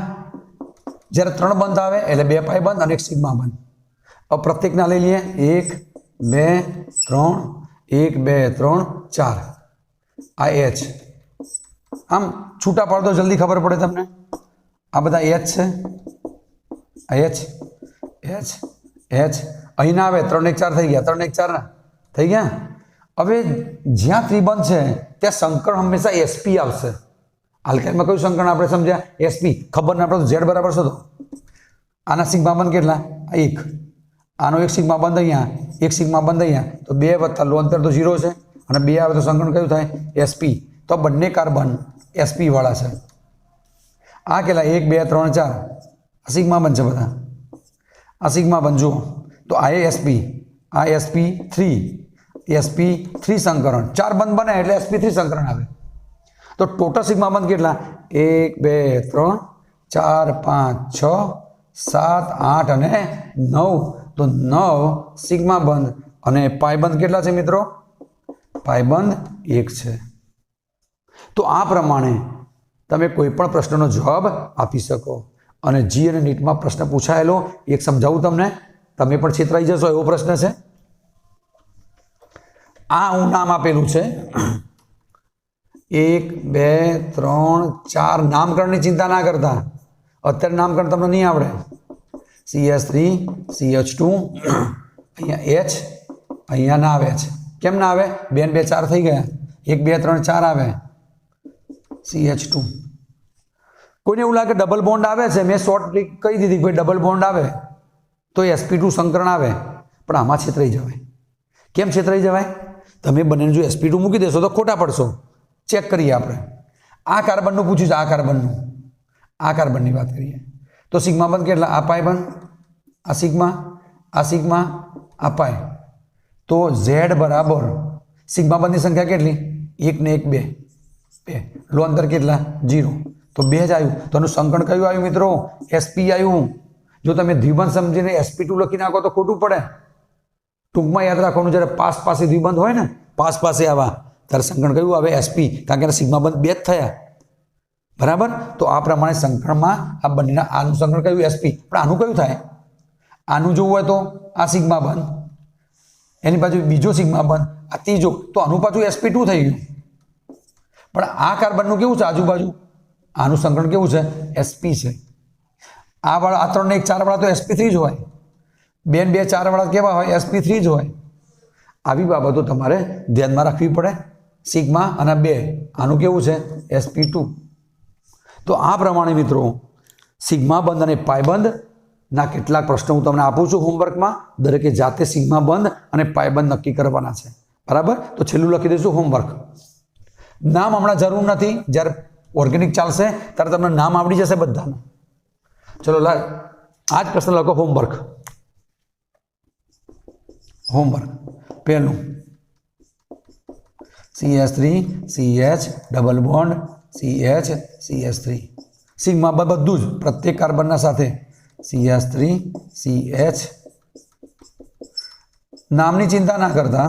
જ્યારે 3 બંધ આવે એટલે 2 પાઈ બંધ અને 1 સિગ્મા બંધ अब प्रत्येक ना ले लिए 1 2 3 1 2 3 4 आ एच आम छूटा पड़ दो जल्दी खबर पड़े तमने आ बधा एच है एच एच एच अहीं ना आवे 3 1 4 थी गया 3 1 4 ना थी गया हवे ज्यां त्रिबंध है त्या संकरण हमेशा sp आवशे आल्काइल में कयुं संकरण आपणे समझ्या sp खबर ना पड़े तो z बराबर शोधो आना सिग्मा बंध केटला 1 आनो एक सिग्मा बंध अहींया एक सिग्मा बंध अहींया तो 2 वत्ता लो अंतर तो 0 है और 2 आवे तो संकरण क्युं थाय sp तो बंने कार्बन sp वाला है आ केला 1 2 3 4 आ सिग्मा बंध छे बधा आ सिग्मा बंध जुओ तो आ sp3 sp3 संकरण 4 बंध बने एटले sp3 संकरण आवे तो टोटल सिग्मा बंध केटला 1 2 3 4 5 6 7 8 અને 9 तो 9 सिग्मा बंध અને પાઈ બંધ કેટલા છે મિત્રો પાઈ બંધ 1 છે તો આ પ્રમાણે તમે કોઈ પણ પ્રશ્નનો જવાબ આપી શકો અને જી અને નીટમાં પ્રશ્ન પૂછાયેલો એક સમજાવું તમને તમે પણ છેતરાઈ જશો એવો પ્રશ્ન છે આ હું નામ આપેલું છે 1 2 3 4 નામકરણની ચિંતા ના કરતા અત્યારે નામકરણ તમને નહીં આવડે CH3 CH2 અહીંયા H અહીંયા ના આવે છે કેમ ના આવે 2 2 4 થઈ ગયા 1 2 3 4 આવે CH2 કોઈને એવું લાગે ડબલ બોન્ડ આવે છે મેં શોર્ટ ટ્રીક કહી દીધી ભાઈ ડબલ બોન્ડ આવે તો sp2 સંકરણ આવે પણ આમાં છેતરાઈ જવાય કેમ છેતરાઈ જવાય તમે બંનેને જો sp2 મૂકી દેશો તો ખોટા પડશો ચેક કરીએ આપણે આ કાર્બનનું પૂછ્યું છે આ કાર્બનની વાત કરીએ तो सिग्मा बंध के आ पाई बंध आ सिग्मा आ पाई तो z बराबर सिग्मा बंध की संख्या के 1 ने 1 2 2 लो अंतर के 0 तो 2 ज आयु तो संकरण क्यों आयु मित्रों sp आयु जो तमे द्विबंध समझीने sp2 लखी नाखो तो खोटू पड़े टूंक में याद राखवानुं ज्यारे पास पासे द्विबंध होय ने पास पासे आवा त्यारे संकरण क्यों आवे sp कारण के सिग्मा बंध 2 ज थया बराबर तो आ प्रमाणे संकरण में आ बंने आनु संकरण क्यों sp पण आनु क्यों थाय आनु जोवुं होय तो आ सिग्मा बंध एनी बाजु बीजो सिग्मा बंध आ तीजो तो आनु पाछुं sp2 थई गयुं पण आ कार्बननुं केवुं छे आजुबाजु आनु संकरण केवुं छे sp छे आ वाळा आ 3 ने 1 4 वाळा तो sp3 ज होय 2 2 4 वाळा केवा होय sp3 ज होय आवी बाबतो तमारे ध्यानमां राखवी पड़े सिग्मा अने 2 आनु केवुं छे sp2 तो आ प्रमाणे मित्रों सिग्मा बंध और पाई बंध ना केटलाक प्रश्न हूँ तमने आपू छूं होमवर्क में दरेके जाते सिग्मा बंध और पाई बंध नक्की करवाना छे बराबर तो छेल्लुं लखी दईशुं होमवर्क नाम हमणां जरूर नहीं ज्यारे ऑर्गेनिक चालशे त्यारे तमने नाम आवड़ी जशे बधाने चलो आज प्रश्न लखो होमवर्क पहलू CH3 CH double bond CH CH3 sigma बधुं ज प्रत्येक कार्बन साथे CH3 CH नामनी चिंता ना करता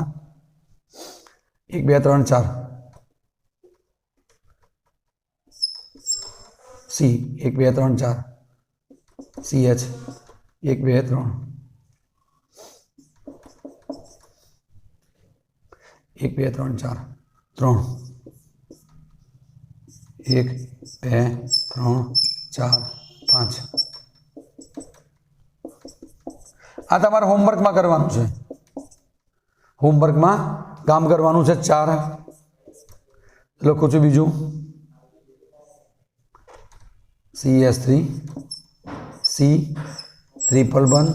1 2 3 4 સી 1 2 3 4 CH 1 2 3 1 2 3 4 3 1 2 3 4 5 આ તમારે હોમવર્કમાં કરવાનું છે, હોમવર્કમાં કામ કરવાનું છે 4 લખું છું બીજું CH3 C ટ્રિપલ બંધ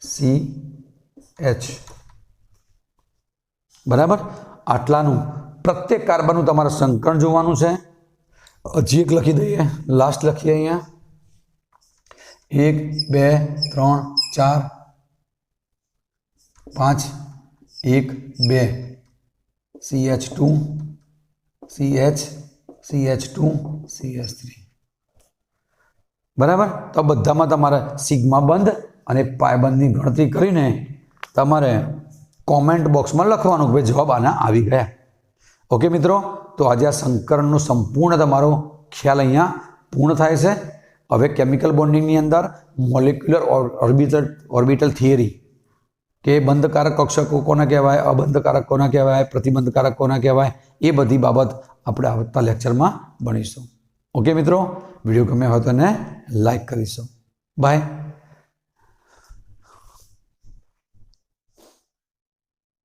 CH બરાબર. આટલાનું પ્રત્યેક કાર્બનનું તમારે સંકરણ જોવાનું છે. હજી એક લખી દઈએ, લાસ્ટ લખીએ અહીંયા 1 2 3 4 5 1 2 CH2 CH CH2 CH3 બરાબર. તો બધામાં તમારે સિગ્મા બંધ અને પાય બંધની ગણતરી કરીને તમારે કોમેન્ટ બોક્સમાં લખવાનું કે ભાઈ જવાબ આના આવી ગયા. ઓકે મિત્રો, તો આજે આ સંકરણનો સંપૂર્ણ તમારો ખ્યાલ અહીંયા પૂર્ણ થાય છે. હવે કેમિકલ બોન્ડિંગની અંદર મોલિક્યુલર ઓર્બિટલ થિયરી કે બંધકારક કક્ષકો કોને કહેવાય, અબંધકારક કોને કહેવાય, પ્રતિબંધકારક કોને કહેવાય, એ બધી બાબત આપણે આવતા લેક્ચરમાં ભણીશું. ઓકે મિત્રો, વિડીયો ગમ્યો હોય તો એને લાઈક કરીશું. બાય.